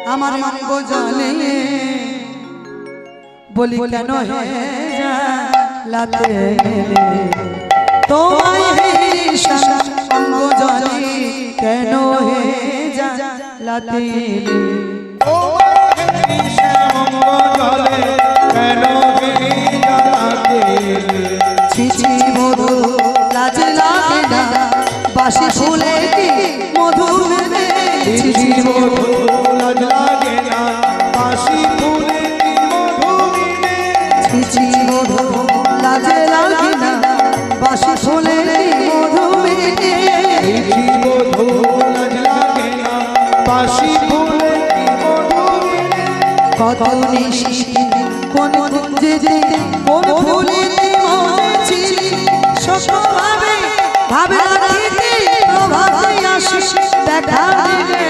আমার অঙ্গ জলে বলি কেন হে লাতে তোমায় হে অঙ্গ জলে কেন হে লাতে ছিছি মধু লাজ লাগে না বাসি ফুলে কি মধু মেলে ছিছি মধু লাজ লাগে না বাসি ফুলে কি মধু মেলে ছিছি মধু লাজ লাগে না বাসি ফুলে কি মধু মেলে ছিছি মধু লাজ লাগে না বাসি ফুলে কি মধু মেলে কত নিশি কোন কুঞ্জে যে কোন ফুলে মরেছি সখভাবে ভাবে রাখিতে প্রভাতে আসি দেখা দিলে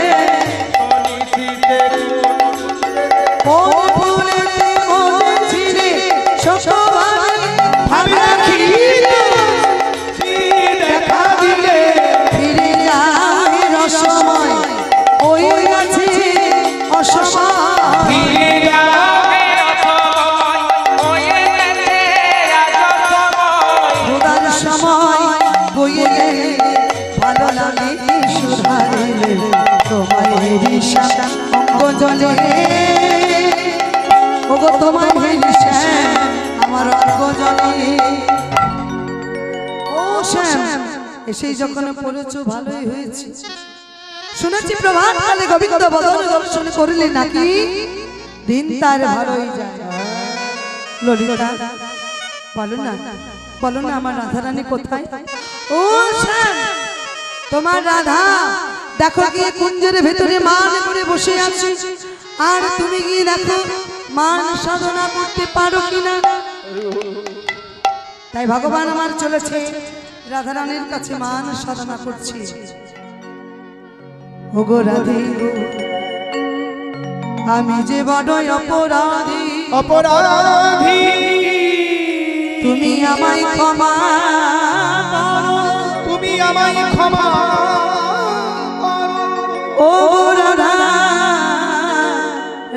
কোন ফুলে মরেছি রে সখভাবে ভাবে রাখিতে দেখা দিলে ফিরে যায় রসময় ওই আছে অসময় সময় বইয়ে গেলে ভালো লাগে সুধারিলে তোমায় হেরিসা অঙ্গ জলে ওগো তোমায় হেরিসা আমার অঙ্গ জলে ও শ্যাম এসেই যখন পড়েছো ভালোই হয়েছে শুনেছি প্রভাত কালে গোবিন্দ বদন দর্শন করিলে নাকি দিন তার ভালোই যায় ললিতা বলো না আমার রাধা রানী কোথায় ও শ্যাম তোমার রাধা দেখো কি কুঞ্জের ভেতরে মান করে বসে আছে আর তুমি কি দেখো মান সাধনা করতে পারো কিনা তাই ভগবান আমার চলেছে রাধা রানীর কাছে মান সাধনা করছি ওগো রাধে আমি যে বড় অপরাধী অপরাধী তুমি আমায় ক্ষমা করো তুমি আমায় ক্ষমা করো ও রাধা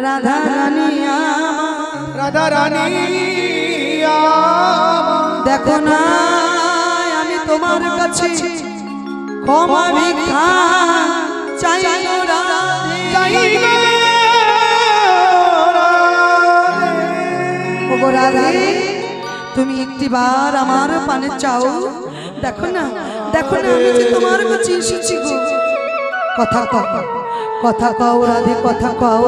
রাধা রানী রাধা রানী দেখো না আমি তোমার কাছে ক্ষমা ভিক্ষা চাই গো রাধে ও গো রাধে তুমি একটিবার আমার পানে চাও দেখো না আমি যে তোমার কাছে এসেছি গো কথা কও রাধে কথা কও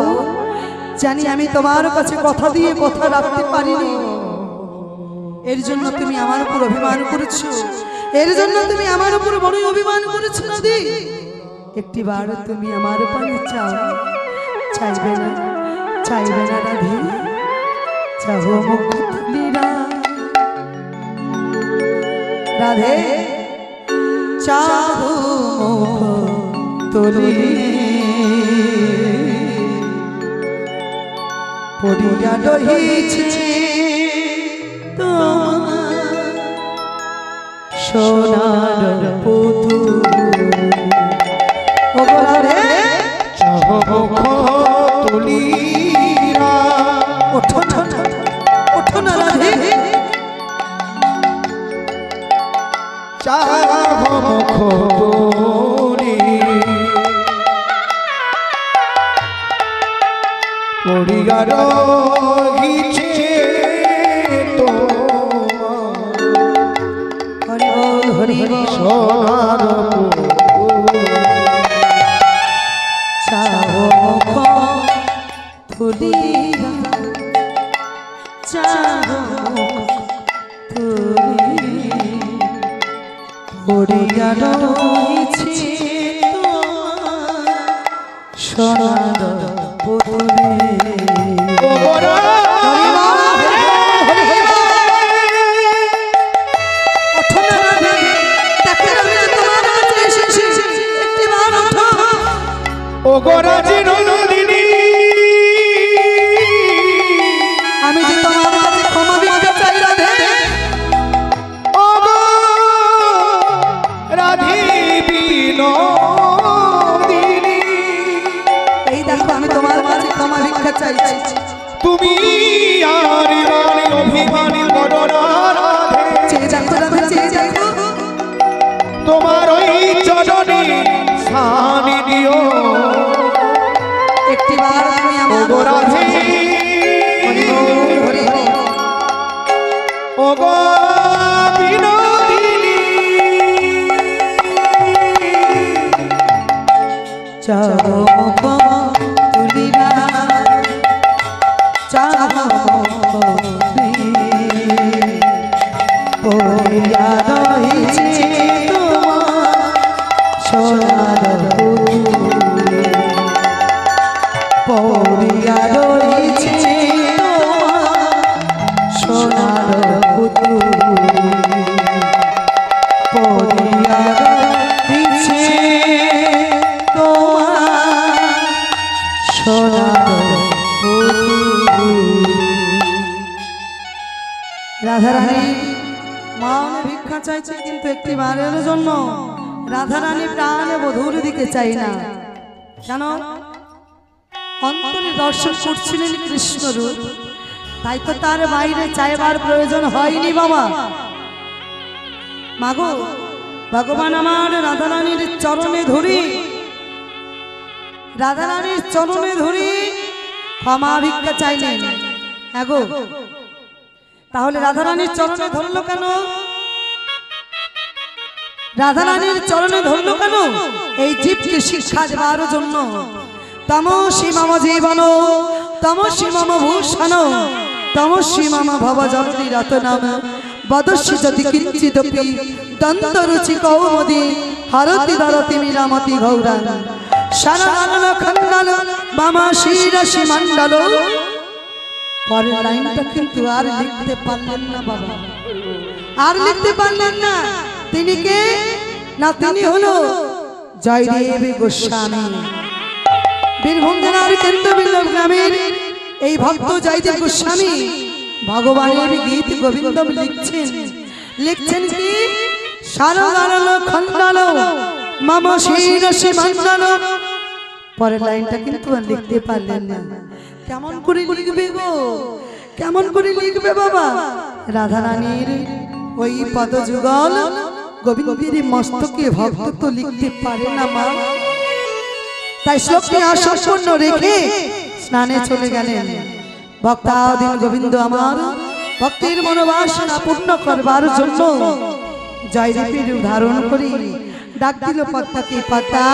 জানি আমি তোমার কাছে কথা দিয়ে কথা রাখতে পারিনি এর জন্য তুমি আমার উপর অভিমান করেছো এর জন্য তুমি আমার উপর বড় অভিমান করেছো রাধে একটিবার তুমি আমার পানে চাও চাইবে না রাধে চাও মুখ তুলিরা রাধে চাও মুখ তুলি পড়িয়া রহিছে তোমার সোনার পুতুল ও রাধে চাও মুখ তুলিরা ওঠো না রাধে চাও মুখ তুলি পড়িয়া রহিছে হরি বল হরি বল সোনার চাও মুখ তুলিরা চাও মুখ তুলি পড়িয়া রহিছে তোমার সোনার পুতুলে ও গোরাজি নন্দিনী আমি যে তোমার কাছে ক্ষমা ভিক্ষা চাই রাধে ও গো রাধে বিনোদিনী এই দেখো আমি তোমার চাইছি। তুমি আর মানে অভিমানী করো না রাধে, চেয়ে দেখো রাধে, চেয়ে দেখো। তোমার ওই চরণে স্থানে দিও একটিবার তুমি আমার ওগো রাধে, হরি বল, হরি বল। ওগো বিনোদিনী, চাও তুলিবা চাও পড়িয়া রহিছে তোমার সোনার পুতুলে, পড়িয়া রহিছে তোমার সোনার পুতুলে, পড়িয়া রহিছে তোমার সোনার পুতুলে। রাধারানী মা ভিক্ষা চাইছে, কিন্তু একটি বারের জন্য রাধারানী প্রাণে বধূর দিকে চাই না। কেন? অন্তরে দর্শন করছিলেন কৃষ্ণ রূপ, তাই তো তার বাইরে চাইবার প্রয়োজন হয়নি বাবা। মাগো ভগবান আমার রাধারানীর চরণে ধরি, রাধারানীর চরণে ধরি ক্ষমা ভিক্ষা চাইলেন। এগো তাহলে রাধারানীর চরণে ধরলো কেন? রাধারানীর চরণে ধরলো কেন? এই জীবকে শিক্ষা দেবার জন্য। তমসি মম জীবন তমসি মম ভূষণ তমসি মম ভব জলদি রতনম বদস্যি যদি কিঞ্চিদপি দন্ত রুচি কৌমদি হরতি ধরতি মিরামতি গৌরাঙ্গ সারানন খণ্ডন মম শিরসি মণ্ডল। পরের লাইনটা কিন্তু আর লিখতে পারলেন না বাবা, আর লিখতে পারলেন না। তিনি কে? না তিনি হলো জয়দেব গোস্বামী, বীরভূম জেলার কেন্দ্রবিন্দু গ্রামের এই ভক্ত জয়দেব গোস্বামী ভগবানের গীত গোবিন্দম লিখছেন। লিখছেন কি? সারগারল খণ্ডল মম শিরসি মণ্ডল। পরের লাইনটা কিন্তু আর লিখতে পারলেন না। কেমন করে লিখবে গো, কেমন করে লিখবে বাবা? রাধারানীর ওই পদযুগল গোবিন্দের মস্তকে ভক্ত তো লিখতে পারে না মা। তাই শ্লোকটি অসম্পূর্ণ রেখে স্নানে চলে গেলেন। ভক্তাধীন গোবিন্দ আমার ভক্তির মনোবাসনা পূর্ণ করবার জন্য জয়দেবের রূপ ধারণ করি ডাক দিল পদ্মাকে। পদ্মা,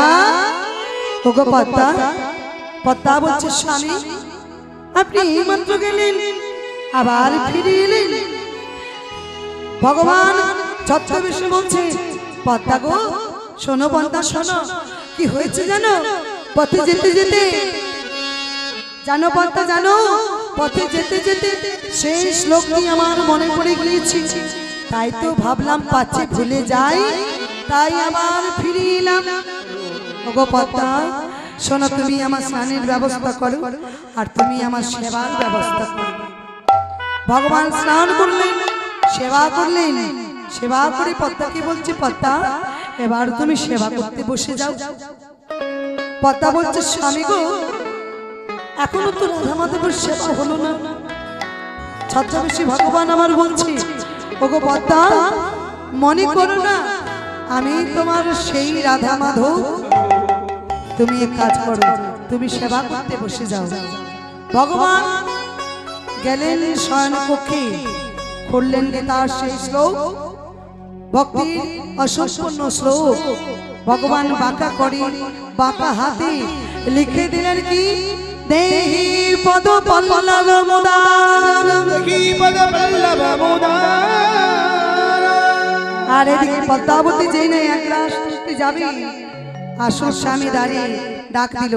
ওগো পদ্মা। পদ্মা বলছে স্বামী আপনি এইমাত্র গেলেন, আবার ফিরে এলেন। ভগবান ছদ্মবেশে বলছে পদ্মা গো শোনো, পদ্মা শোনো, কি হয়েছে জানো? পথে যেতে যেতে জানো পদ্মা, জানো পথে যেতে যেতে সেই শ্লোকটি আমার মনে পড়ে গিয়েছে, তাই তো ভাবলাম পাচ্ছে ভুলে যাই, তাই আবার ফিরে এলাম। ওগো পদ্মা শোনো, তুমি আমার স্নানের ব্যবস্থা করো আর তুমি আমার সেবার ব্যবস্থা করো। ভগবান স্নান করলেন, সেবা করলেন, সেবা করে পদ্মাকে বলছে পদ্মা এবার তুমি সেবা করতে বসে যাও। পদ্মা বলছে স্বামী গো এখনো তো রাধা মাধবের সেবা হলো না। ছদ্মবেশী ভগবান আমার বলছে ওগো পদ্মা মনে করো না আমি তোমার সেই রাধা মাধব, তুমি এক কাজ করো, তুমি সেবা করতে বসে যাও। ভগবান গেলেন শয়ন কক্ষে, খুললেন গীতার সেই শ্লোক, ভক্তির অসম্পূর্ণ শ্লোক। ভগবান বাঁকা করে বাঁকা হাতে লিখে দিলেন কি? দেহি পদ পল্লব মুদার, কি পদ পল্লব মুদার। আর এদিকে পদ্মাবতী যেই না এক রাস তুলতে যাবে, আসল স্বামী দাঁড়িয়ে ডাক দিল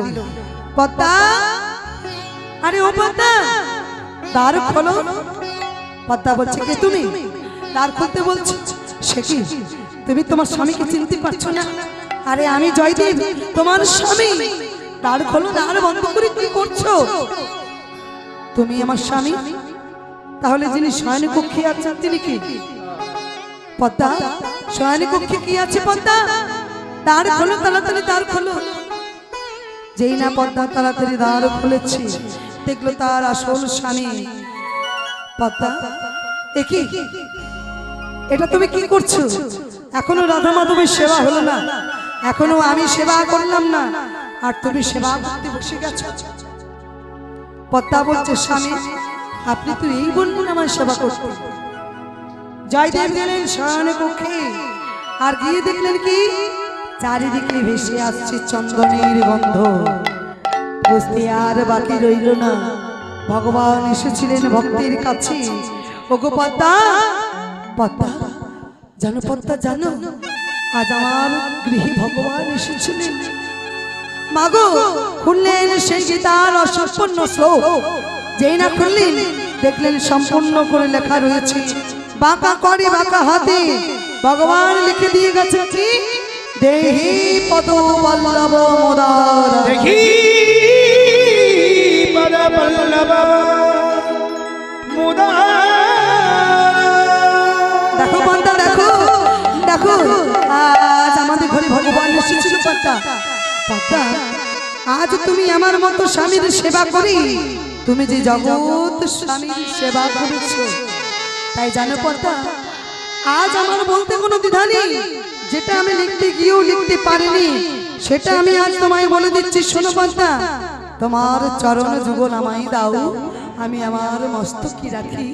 পদ্মা, আরে ও পদ্মা দ্বার খোলো। পদ্মা বলছে কে তুমি? দ্বার খুলতে বলছি। সে কি তুমি তোমার স্বামীকে চিনতে পারছো না? আরে আমি জয়দেব তোমার স্বামী। দ্বার খোলো, দ্বার বন্ধ করে কি করছো? তুমি আমার স্বামী, তাহলে যিনি শয়ন কক্ষে আছেন তিনি কি? পদ্মা শয়ন কক্ষে কি আছে? পদ্মা দ্বার খোলো, তাড়াতাড়ি দ্বার খোলো। যেই না পদ্মা তাড়াতাড়ি দ্বার খুলেছে, দেখলো তার আসল স্বামী। পদ্মা, একই এটা তুমি কি করছো? এখনো রাধা মাধবের সেবা হলো না, এখনো আমি সেবা করলাম না, আর তুমি সেবা করতে বসে গেছো। পদ্মা বলছে, স্বামী আপনি তো এই বললেন আমার সেবা করতে। জয়দেব গেলেন শয়ন কক্ষে, আর গিয়ে দেখলেন কি চারিদিকে ভেসে আসছে চন্দনের গন্ধ। বুঝতে আর বাকি রইল না, ভগবান এসেছিলেন ভক্তের কাছে। ওগো পদ্মা, পদ্মা জানো, পদ্মা জানো, আজ আমার গৃহে ভগবান এসেছিলেন। মাগো, খুললেন সেই গীতার অসম্পূর্ণ শ্লোক। যেই না খুললেন, দেখলেন সম্পূর্ণ করে লেখা রয়েছে, বাঁকা করে বাঁকা হাতে ভগবান লিখে দিয়ে গেছে কি, দেহি পদ বল্লভ মোদার, দেখি পদ বল্লভ মুদার। দেখো পদ্মা, দেখো দেখো, আজ আমাদের ঘরে ভগবান এসেছিল। পদ্মা, পদ্মা আজ তুমি আমার মতো স্বামীর সেবা করি, তুমি যে জগৎ স্বামীর সেবা করেছো। তাই জানো পদ্মা, আজ আমার বলতে কোনো দ্বিধা নেই, যেটা আমি লিখতে গিয়েও লিখতে পারিনি সেটা আমি আজ তোমায় বলে দিচ্ছি। শোনো পদ্মা, তোমার চরণ যুগল আমায় দাও, আমি আমার মস্তকে রাখি।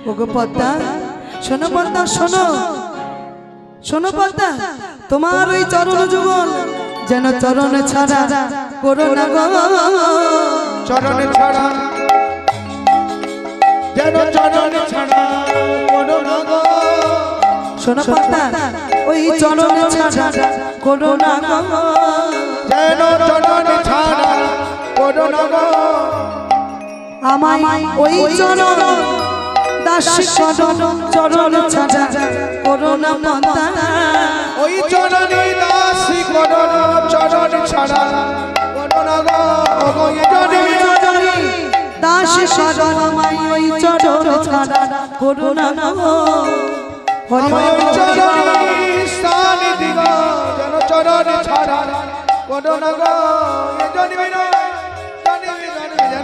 ওগো পদ্মা, শোনো পদ্মা, শোনো শোনো পদ্মা, তোমার ওই চরণ যুগল যেন চরণ ছাড়া করো না গো, চরণ ছাড়া যেন চরণ ছাড়া করো না গো। শোনো পদ্মা, ওই চরণ ছাড়া করো না গো, যেন চরণ ছাড়া করো না গো। আমায় ওই চরণ দাস চরণ চরণ ছাড়া করো না পদ্মা, ওই চরণে দাসী করো না, চরণ ছাড়া করো না গো। ওই চরণে দাস চরণ আমায় ওই চরণ ছাড়া করো না গো। হরি ওই বল, চরণে স্থান দিগ, যেন চরণ ছাড়া করো না গো। এ জন্মে নয়,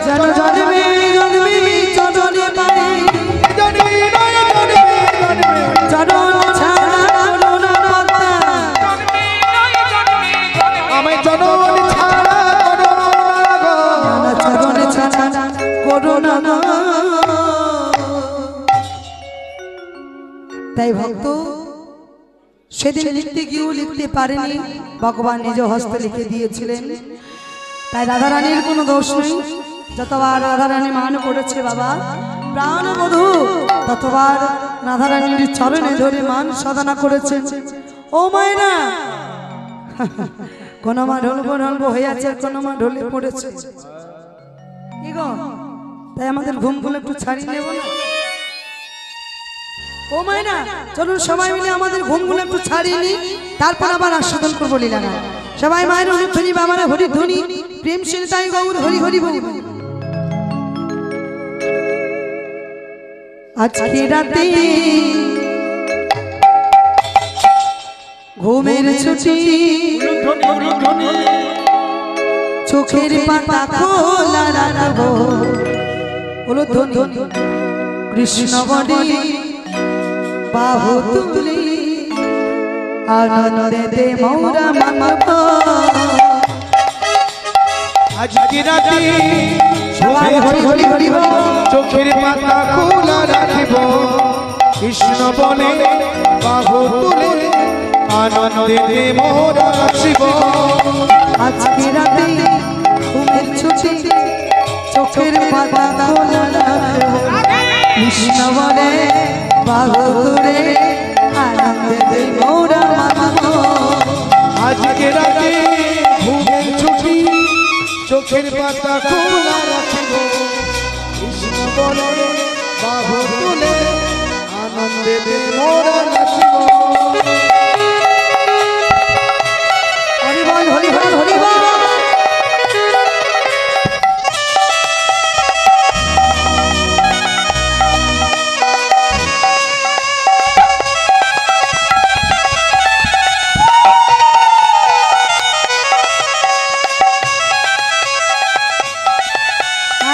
যেন জন্মে জন্মে চরণে পাই, এ জন্মে নয়, জন্মে চরণ ছাড়া করো না পদ্মা, আমায় চরণ ছাড়া করো না গো। চরণ ছাড়া করো না গো। তাই ভক্ত সেদিন লিখতে গিয়েও লিখতে পারেনি, ভগবান নিজ হস্তে লিখে দিয়েছিলেন। তাই রাধারানীর কোনো দোষ নেই, যতবার রাধারানী মান করেছে বাবা প্রাণবধূ, ততবার রাধারানীর চরণে ধরে মান সাধনা করেছেন। ও মায়েরা, কোন মা ঢলবো ঢলবো হয়ে আছে, কোন মা ঢলে পড়েছে। কি গো, তাই আমাদের ঘুমগুলো একটু ছাড়িয়ে নেব না? ও মায়েরা, চলুন সবাই মিলে আমাদের ঘুমগুলো একটু ছাড়িয়ে নিই, তারপর আবার আস্বাদন করবো লীলা গান। সবাই মায়ের অনুধ্বনি, বাবার হরি ধ্বনি, প্রেম সিনতাই গৌর হরি হরি বল। আজকে রাতে ঘুমের ছুটি, চোখের পাতা খোলা রাখবো, হলো ধ্বনি কৃষ্ণ বডি বাহু তুলি, আনন্দে দে মৌরা মামাবো। আজকে রাতে সবাই হরি হরি হরি বল। চোখের পাতা খোলা রাখিব, কৃষ্ণ বলে বাহু তুলে, আনন্দে মোরা নাচিব। আজকে রাতে ঘুমের ছুটি, চোখের পাতা খোলা রাখবো, কৃষ্ণ বলে বাহু তুলে, আনন্দে দে মৌরা মামাবো। আজকে রাতে ঘুমের ছুটি, চোখের পাতা খোলা রাখিব, কৃষ্ণ বলে বাহু তুলে, আনন্দে মোরা নাচিব। হরি বল, হরি বল, হরি বল।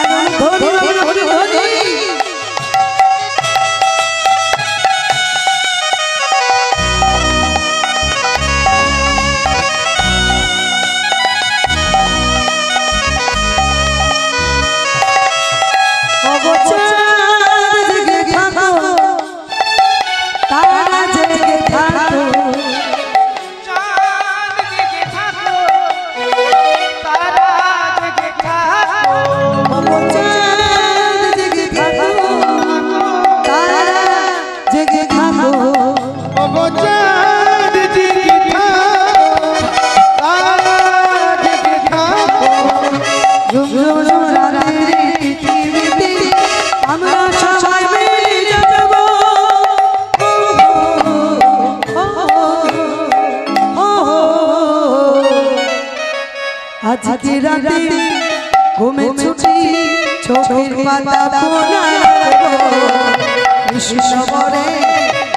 আগুন ধরি ধরি ধরি আজকে রাতে ঘুমে ছুটি চোখের পাতা খোলা কৃষ্ণ বরে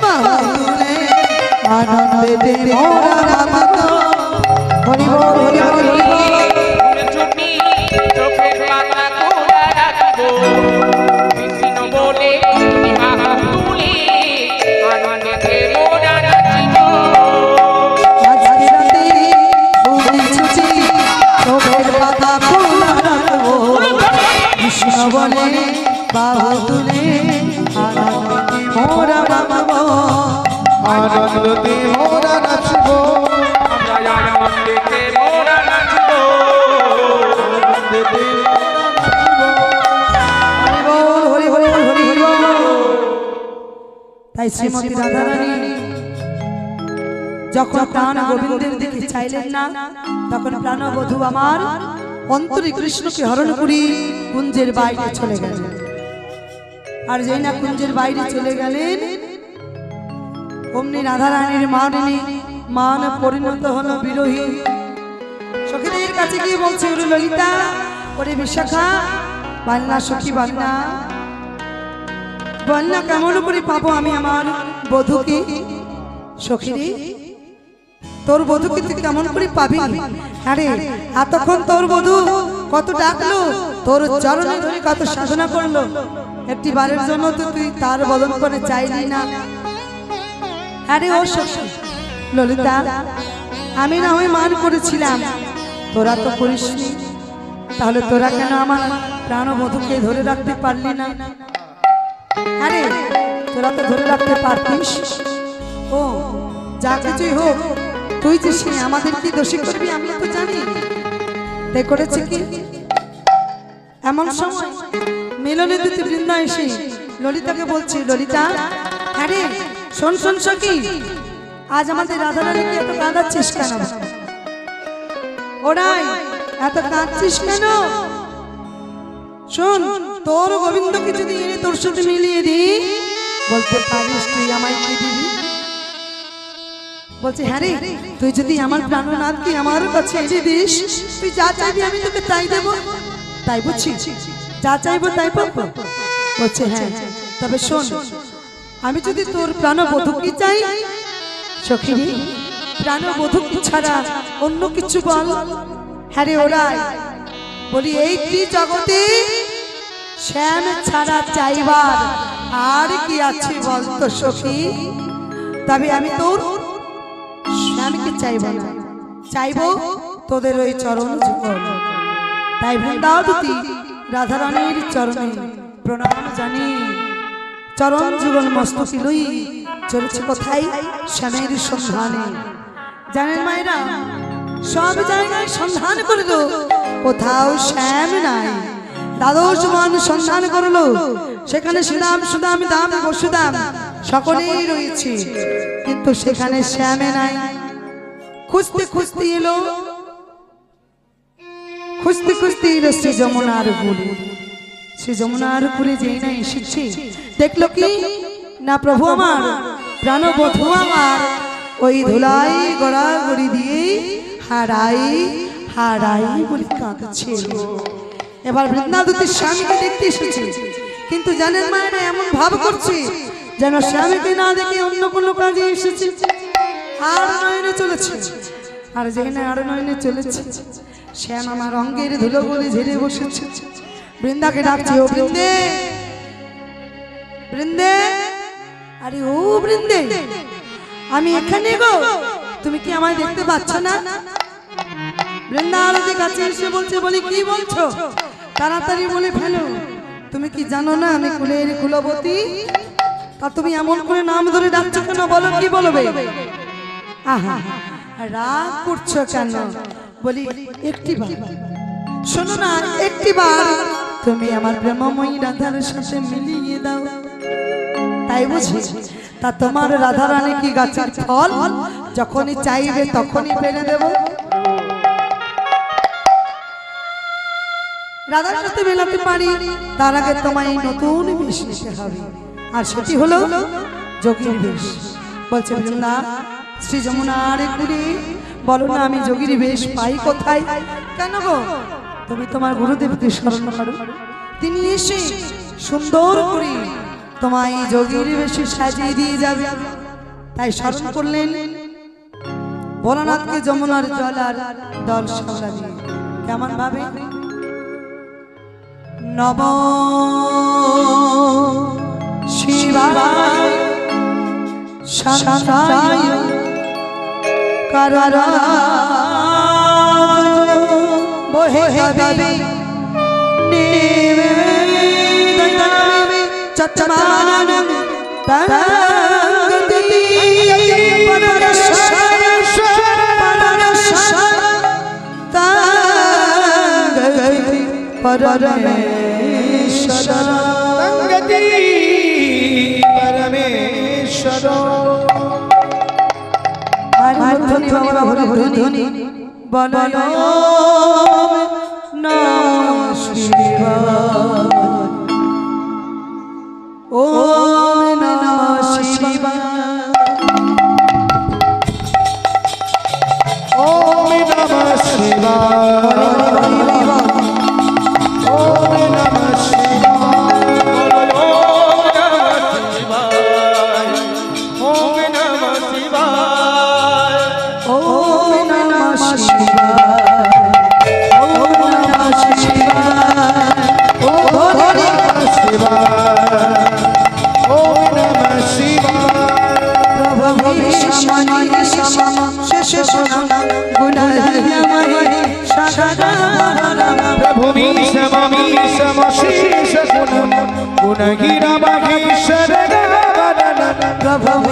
মাহুরে আনন্দে দে মোরা রামত হরি বল হরি বল ছুটি চোখের পাতা খোলা রাখবো কৃষ্ণ বলে বিবাহ তুলে আনন্দে মোরা নাচিব আজকে রাতে ঘুমে ছুটি চোখের পাতা খোলা রাখবো কৃষ্ণ বলে বাহু তুলে আনন্দে মোরা রামত আনন্দে মোরা নাচব আমরা আনন্দে মোরা নাচিব আনন্দে হরি বল হরি হরি হরি বল তাই শ্রীমতী রাধারানী যখন প্রাণ গোবিন্দের দিকে চাইলেন না তখন প্রাণবধূ আমার অন্তরে কৃষ্ণকে হরণ করি কুঞ্জের বাইরে চলে গেলেন। আর যেই না কুঞ্জের বাইরে চলে গেলেন অমনি রাধারানীর মান পরিণত হলো বিরোহী। সখীদের কাছে গিয়ে বলছে ওরে ললিতা ওরে বিশাখা বান্না সখী বান্না বান্না কেমন করে পাবো আমি আমার বধূকে? সখীরে তোর বধূকে তুই কেমন করে পাবি? আরে এতক্ষণ তোর বধূ কত ডাকলো, তোর চরণে ধরে কত সাধনা করলো, একটি বারের জন্য তো তুই তার বদন করে চাইলি না। আরে ও সখী ললিতা আমি না হয় মান করেছিলাম, তোরা তো করিসনি, তাহলে তোরা কেন আমার প্রাণবধূকে ধরে রাখতে পারলি না? আরে তোরা তো ধরে রাখতে পারতিস। ও যা কিছুই হোক তুই যে সে আমাদের কি দোষী করবি আমি তো জানি। তাই করেছে কি এমন সময় মিলনে দিতে বৃন্দা এসে ললিতাকে বলছে ললিতা আরে শোন শোন সখী আজ আমাদের রাধারানীকে এত কাঁদাচ্ছিস কেন? ওরাই এত কাঁদছিস কেন? শোন তোর গোবিন্দকে যদি এনে তোর সাথে মিলিয়ে দিই বলতে পারিস তুই আমায় কি দিবি? বলছে হ্যাঁ রে তুই যদি আমার প্রাণনাথকে আমার কাছে এনে দিস তুই যা চাইবি আমি তোকে তাই দেবো। তাই বুঝছিস যা চাইবো তাই পাবো? বলছে হ্যাঁ তবে শোন আমি যদি তোর প্রাণবধূকে চাই সখী প্রাণবধূকে ছাড়া অন্য কিছু বল। হ্যাঁ রে ওরাই বলি এই জগতে শ্যাম ছাড়া চাইবার আর কি আছে বলতো সখী? তবে আমি তোর শ্যামকে চাইব না, চাইব তোদের ওই চরণ যুগল। তাই বৃন্দাবতী রাধারানীর চরণে প্রণাম জানি, চরণ যুগল মস্তকে লই চলেছে কোথায় শ্যামের সন্ধানে। জানেন মায়েরা সব জায়গায় সন্ধান করলো কোথাও শ্যাম নাই। দ্বাদশ মান সন্ধান করলো সেখানে শ্রীরাম সুদাম দাম বসুদাম সকলেই রয়েছে কিন্তু সেখানে শ্যামে নাই। খুঁজতে খুঁজতে এলো শ্রী যমুনার কুলে। শ্রী যমুনার কুলে যেই না এসেছে দেখলো কি না প্রভু আমার প্রাণবধূ আমার ওই ধুলাই গড়াগড়ি দিয়ে হারাই হারাই বলে কাঁদছে। এবার বৃন্দাবতীর স্বামীকে দেখতে এসেছে কিন্তু জানেন মায়েরা এমন ভাব করছে যেন স্বামীকে না দেখে অন্য কোনো কাজে এসেছে। আর নয়নে চলেছে আর যেখানে আর নয়নে চলেছে শ্যাম আমার অঙ্গের ধুলো বলে ঝেড়ে বসেছে। বৃন্দাকে ডাকছি, ও বৃন্দে, বৃন্দে, আরে ও বৃন্দে, আমি এখানে গো, তুমি কি আমায় দেখতে পাচ্ছ না? বৃন্দা আরতি কাছে এসে বলছে, বলি কি বলছো? তাড়াতাড়ি বলে ফেলো, তুমি কি জানো না আমি কুলের কুলবতী? তা তুমি এমন করে নাম ধরে ডাকছো কেন? বলো কি বলবে? আহা, রাগ করছো কেন? বলি একটিবার শোনো না, একটিবার তুমি আমার প্রেমময়ী রাধার সাথে মিলিয়ে দাও। তাই বুঝি? তা তোমার রাধারানী কি গাছের ফল? যখনই চাইবে তখনই পেরে দেব। রাধার সাথে মেলাতে পারি, তার আগে তোমায় নতুন বেশ নিতে হবে, আর সেটি হলো যোগীর বেশ। বলছে বৃন্দা, শ্রী যমুনার কুড়ি, বলো না আমি যোগীর বেশ পাই কোথায়? কেন গো? তুমি তোমার গুরুদেবকে স্মরণ করো, তিনি এসে সুন্দর করে তোমায় যোগীর বেশে সাজিয়ে দিয়ে যাবে। তাই স্মরণ করলেন ভোলানাথকে যমুনার জল আর দল সামলা দিয়ে। কেমন ভাবে? নব শিবায় শান্তায় কারারা বহে হবে নিবেদনামি চচ্চমানং তরঙ্গতি পরমেশ্বর তঙ্গতি পরমেশ্বর। ধ্বনি বাবা হরি ধ্বনি বলয় নমঃ শিবায়, ওম নমঃ শিবায়, ওম নমঃ শিবায়, ওম নমঃ শিবায়, ওম নমঃ শিবায়, ওম নমঃ শিবায়, ওম নমঃ শিবায়, ওম নমঃ শিবায়, ওম নমঃ শিবায়। প্রভু সমনি সমম শেষ শোনম গুণহীনময় সাগরম প্রভুমি সমমি সমশীষ গুণম গুণহীনমহেশ্বর গণনম। প্রভু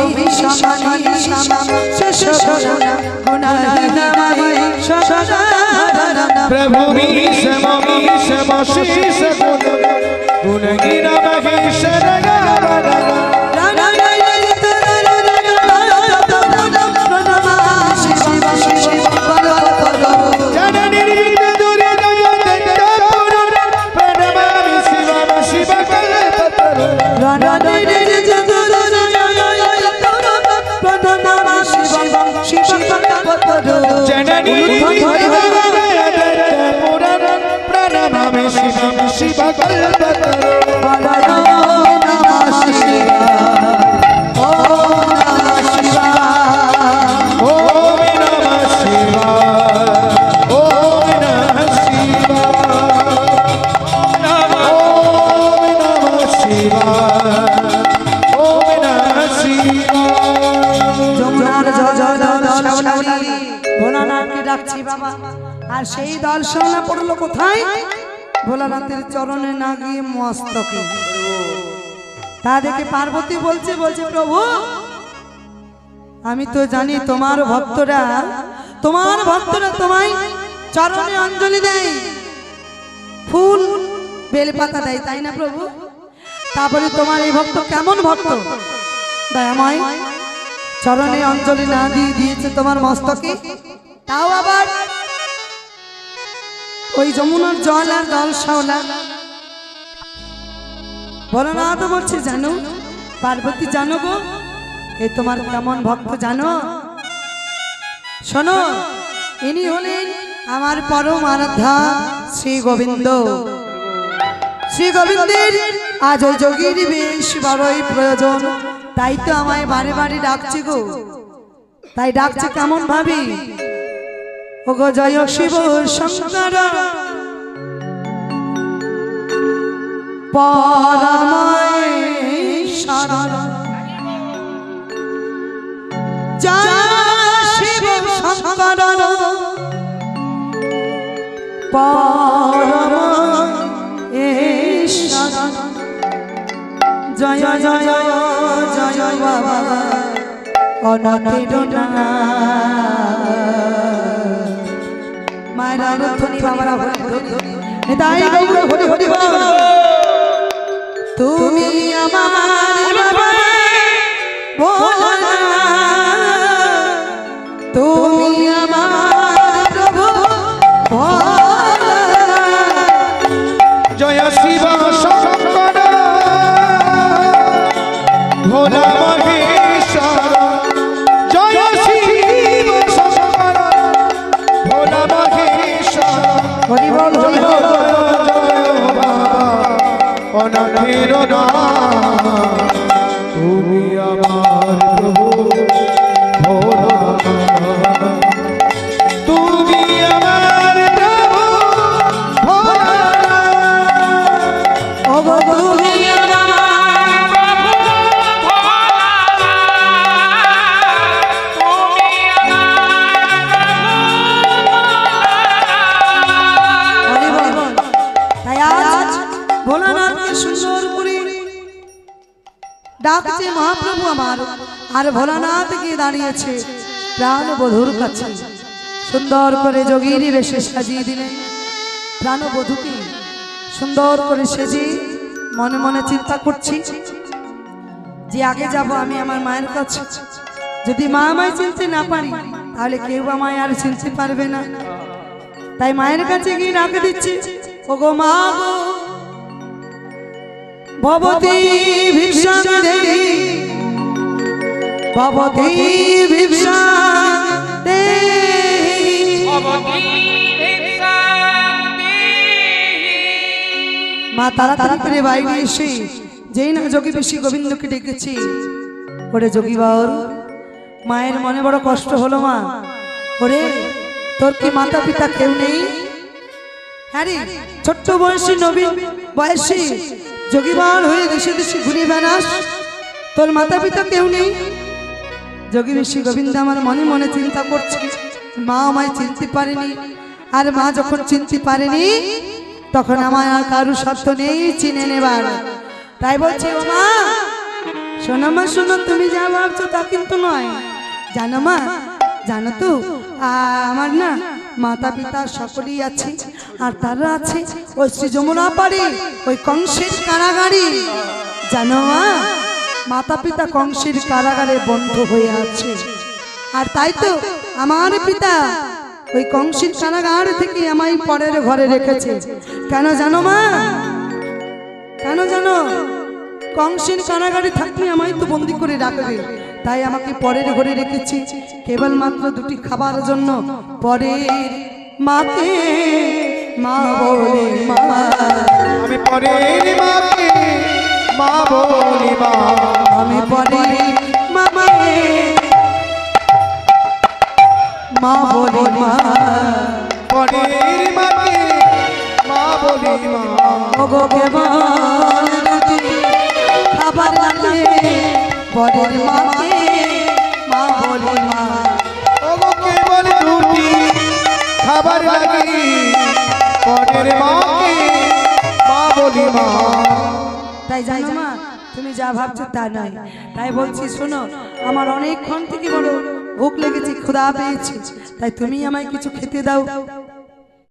সমনি সমম শেষ শোনম গুণহীনময় সাগরম প্রভুমি সমমি সমশীষ গুণম গুণহীনমহেশ্বর গণনম। जननी प्रणमामि शिवं शिवकल्पतरो। ओम नमः शिवाय, ओम नमः शिवाय, ओम नमः शिवाय, ओम नमः शिवाय। যমুনার জল শ্যামলী ভোলানাথকে ডাকছি বাবা, আর সেই দল শ্যামলা পড়লো কোথায়? ভোলানাথের চরণে না গিয়ে মস্তকে। তা দেখে পার্বতী বলছে প্রভু, আমি তো জানি তোমার ভক্তরা তোমায় চরণে অঞ্জলি দেয়, ফুল বেলপাতা দেয়, তাই না প্রভু? তারপরে তোমার এই ভক্ত কেমন ভক্ত দয়াময়, চরণে অঞ্জলি না দিয়ে দিয়েছে তোমার মস্তকে, তাও আবার ওই যমুনার জল আর দল শ্যাওলা। ভোলানাথ বলছে, জানো পার্বতী, জানো গো এ তোমার কেমন ভক্ত জানো? শোনো, ইনি হলেন আমার পরম আরাধ্যা শ্রী গোবিন্দ। শ্রী গোবিন্দের আজ ওই যোগীর বেশ বড়ই প্রয়োজন, তাই তো আমায় বারে বারে ডাকছে গো। তাই ডাকছে কেমন ভাবি? ও গো জয় শিব শঙ্কর, পরমেশ্বর জয় শিব শঙ্কর পরমেশ্বর জয় জয় জয় বাবা অনাথের মায়ের ধ্বনি বাবারা নিতাই গৌর হরি হরি বল। তুমি আমার বাবা ভোলা, তুমি আমার প্রভু ভোলা। জয় শিব শঙ্কর ভোলা মহেশ্বর জয় শিব শঙ্কর ভোলা মহেশ্বর হরি বল হরি বল। অনাথের নাথ তুমি আমার প্রভু ভোলা, তুমি আমার প্রভু ভোলা। ওগো তুমি হরি বল। তাই আজ ভোলানাথকে সুন্দর করে ডাকছে মহাপ্রভু আমার, আর ভোলানাথ গিয়ে দাঁড়িয়েছে প্রাণবধূর কাছে। সুন্দর করে যোগীর বেশে সাজিয়ে দিলেন প্রাণবধূকে, সুন্দর করে সেজে মনে মনে চিন্তা করছি যে আগে যাব আমি আমার মায়ের কাছে। যদি মা আমায় চিনতে না পারি তাহলে কেউ আমায় আর চিনতে পারবে না। তাই মায়ের কাছে গিয়ে ডাকে দিচ্ছি, ওগো মা গো ভবতী ভিক্ষাং দেহি, ভবতী ভিক্ষাং দেহি। মা তাড়াতাড়ি করে বাইরে এসে যেই না যোগী বেশি গোবিন্দকে ডেকেছি, ওরে যোগী বাউর, মায়ের মনে বড় কষ্ট হলো মা। ওরে তোর কি মাতা পিতা কেউ নেই? হ্যাঁ রে, ছোট্ট বয়সী নবীন বয়সী যোগী বাউর হয়ে দেশে দেশে ঘুরে বেড়াস, তোর মাতা পিতা কেউ নেই? যোগী বেশি গোবিন্দ আমার মনে মনে চিন্তা করছে, মা আমায় চিনতে পারেনি, আর মা যখন চিনতে পারেনি তখন আমার আর কারু সাধ্য নেই চিনে নেবার। তাই বলছে, ও মা শোনো মা শোনো, তুমি যা ভাবছো তা কিন্তু নয়। জানো মা, জানো তো আমার না মাতা পিতা সকলেই আছে, আর তারা আছে ওই শ্রী যমুনা পাড়ে ওই কংসের কারাগারে। জানো মা, মাতা পিতা কংসের কারাগারে বন্ধ হয়ে আছে, আর তাই তো আমার পিতা ওই কংসের কারাগার থেকে আমায় পরের ঘরে রেখেছে। কেন জানো মা? কেন জানো? কংসের কারাগারে থাকলে আমায় তো বন্দি করে রাখবে, তাই আমাকে পরের ঘরে রেখেছি কেবলমাত্র দুটি খাবার জন্য। পরের মাকে মা বলে মা, আমি পরের মাকে মা বলি মা, আমি পরের মাকে মা বলি মা, পরের মাকে মা বলি মা। ওগো কেবল দুটি খাবার লাগে পরের মাকে মা বলি মা। ওগো কেবল দুটি খাবার লাগে পরের মাকে মা বলি মা। তাই জানো মা, তুমি যা ভাবছো তা নয়। তাই বলছি শোনো, আমার অনেকক্ষণ থেকে বড় ভুক লেগেছে, ক্ষুধা পেয়েছি, তাই তুমি আমায় কিছু খেতে দাও।